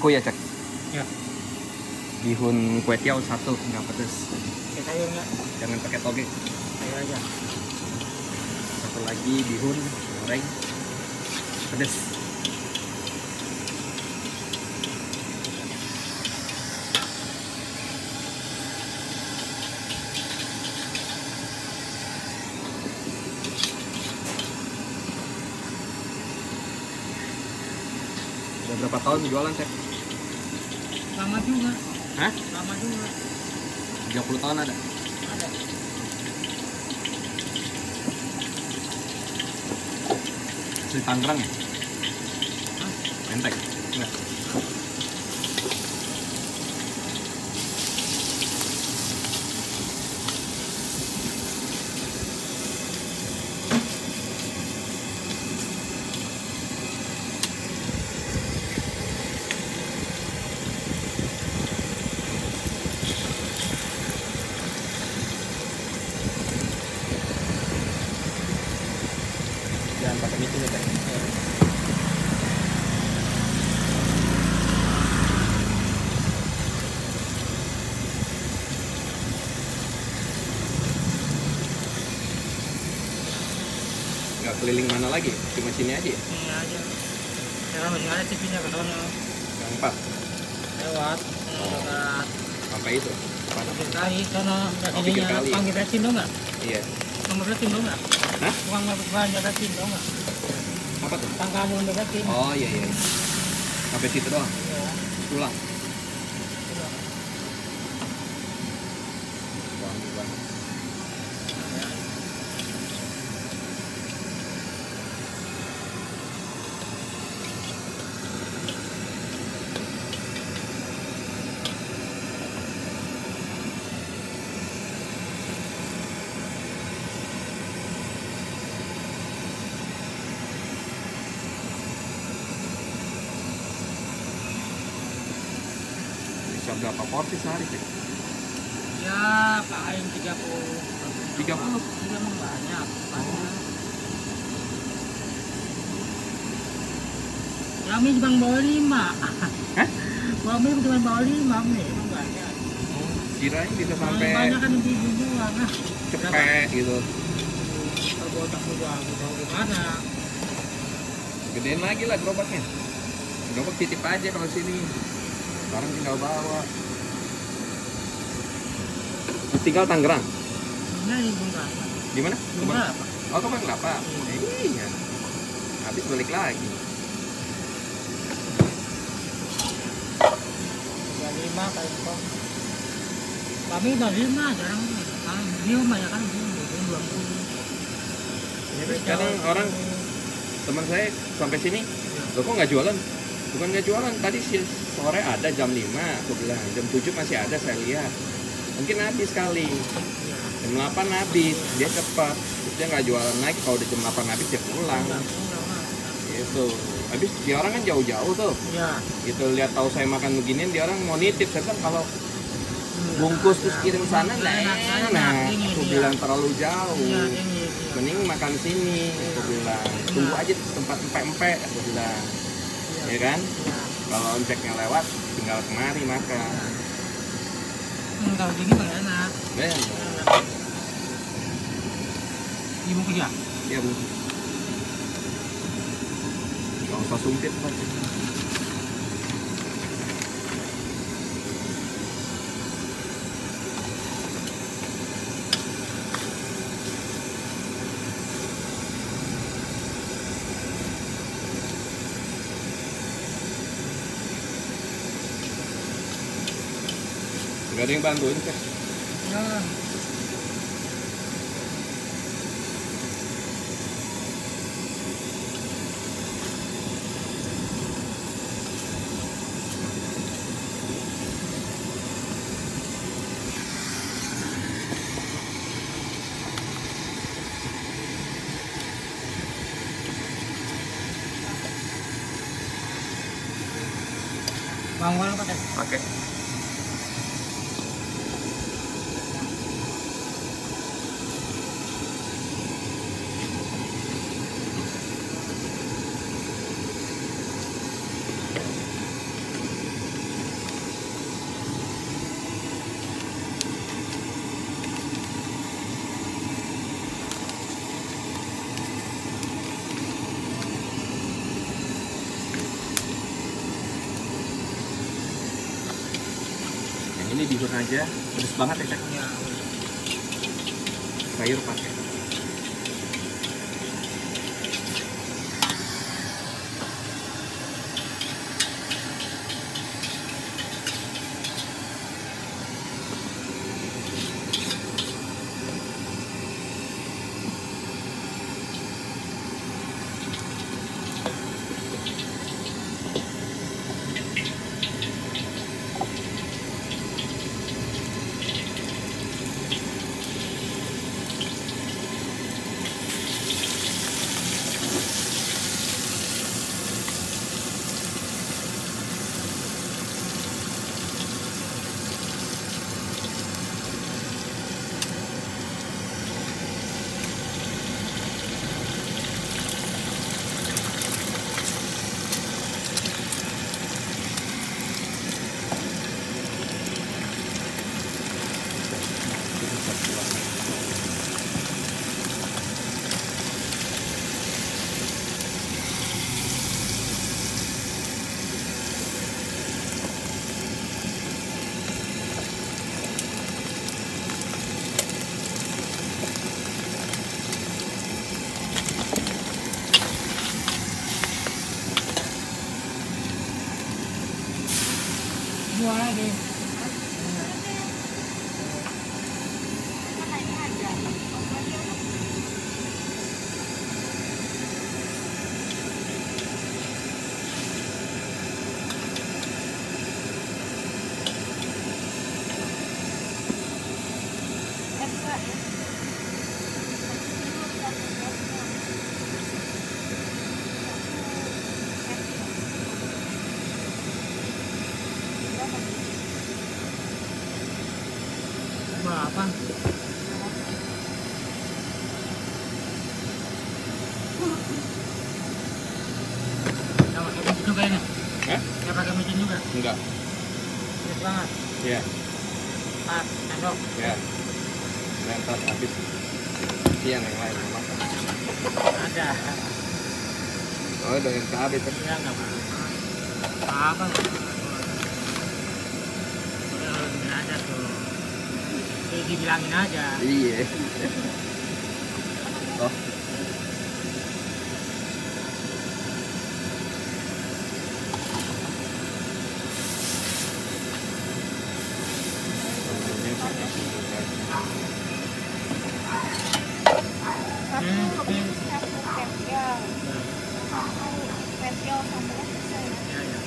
aku ya cek. Ya. Bihun kue tiaw 1 nggak pedes. Pakai sayur nggak? Jangan pakai toge. Sayur aja. Satu lagi bihun goreng pedes. Udah berapa tahun jualan cek? Lama juga. Hah? Lama juga. 30 tahun ada? Ada. Asli Tangerang ya? Hah? Menteng? Enggak. Jangan pakai micin ya cek. Nggak keliling mana lagi? Cuma sini aja ya? Ini aja. Sekarang masih ada TV-nya ke sana. Yang 4? Lewat. Lewat. Sampai itu? Mana? Pinggir kali sana. Oh, pinggir kali. Panggil bensin dong nggak? Iya. Panggil bensin dong nggak? Hah? Bukan banyak bensin dong nggak? Apa tuh? Tangga belum ada bensin. Oh iya iya. Sampai situ doang? Iya. Pulang? Udah. Wangi banget. Bisa berapa porsi sehari cek? Ya, paling 30. 30? Iya, emang banyak. Banyak. Kami cuma bawa 5. Hah? Kami cuma bawa 5 nih. Emang banyak. Kirain bisa Sampai sampai banyak kan ibu-ibu juga. Nah, cepet gitu. kalau botak juga bawa gimana? Gedein lagi lah gerobaknya. Gerobak titip aja kalau sini. Sekarang tinggal bawa. Tinggal Tangerang. Ini ibu enggak. Di mana? Ibu apa? Oh, Kebun Kelapa. Iya. Habis balik lagi. 35 kali kok. Kami udah 5 jarang. Dia banyak kan 20. Ya, sekarang orang teman saya sampai sini, lo kok nggak jualan? Bukan nggak jualan, tadi sore ada jam 5, aku bilang jam 7 masih ada saya lihat. Mungkin habis kali. Jam 8 habis, dia cepat. Terus dia nggak jualan lagi, kalau udah jam 8 habis dia pulang. Gitu. Habis dia orang kan jauh-jauh tuh. Iya. Gitu lihat tahu saya makan beginian, dia orang mau nitip. Saya bilang kalau bungkus terus kirim sana nggak enak. Aku bilang terlalu jauh. Iya, ini. Mending makan sini, aku bilang. Tunggu aja di tempat empek-empek, aku bilang. Ya kan? Kalau ojeknya lewat, tinggal kemari makan. Kalau gini mah enak. Ben, Ibu kerja. ya bu. Gak usah sumpit Pak. Gak ada yang bantuin Cek. Ya. Bawang pakai. Pakai. Ini bihun aja, pedes banget ya Cak. Ya, Sayur pakai. semua lagi. Berapa? Nggak pakai micin juga ini? Hah? Nggak pakai micin juga? Enggak. Pedes banget. Ya, 4 sendok. ya. Ntar habis siang yang lain yang makan. Ada. Oh, dengan cabai kan. Iya, nggak apa-apa. Apa nggak apa-apa. Udah gini aja tuh. Kayak dibilangin aja. Iya. Oh, Satu spesial, satu spesial sambal selesai. Iya, iya.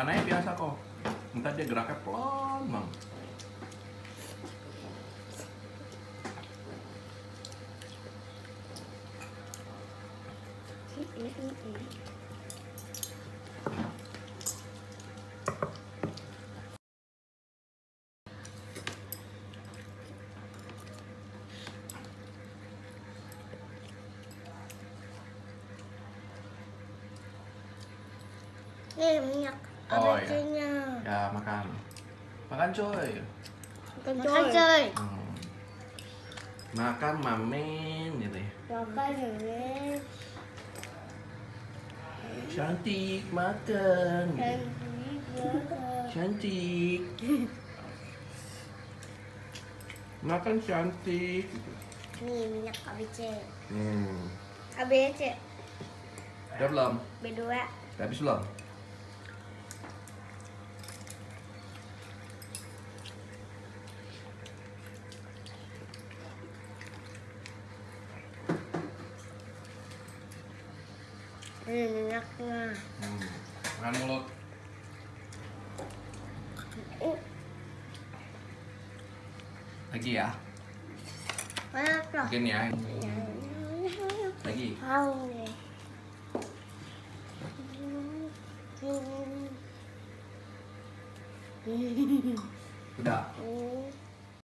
makan aja biasa kok. Ntar dia geraknya pelan bang. Minyak. Oh, Ada iya. kuenya. Ya makan. Makan coy. Makan coy. Makan mamen gitu ya. Makan ini. Cantik makan. Makan. Cantik. Makan cantik. Nih minyak ABC. Hmm. ABC. Udah belum? B2. Habis belum? Minyaknya. Makan mulut. Lagi ya? Banyak loh. Mungkin ya. Lagi. Tahu nih. Udah. Hmm.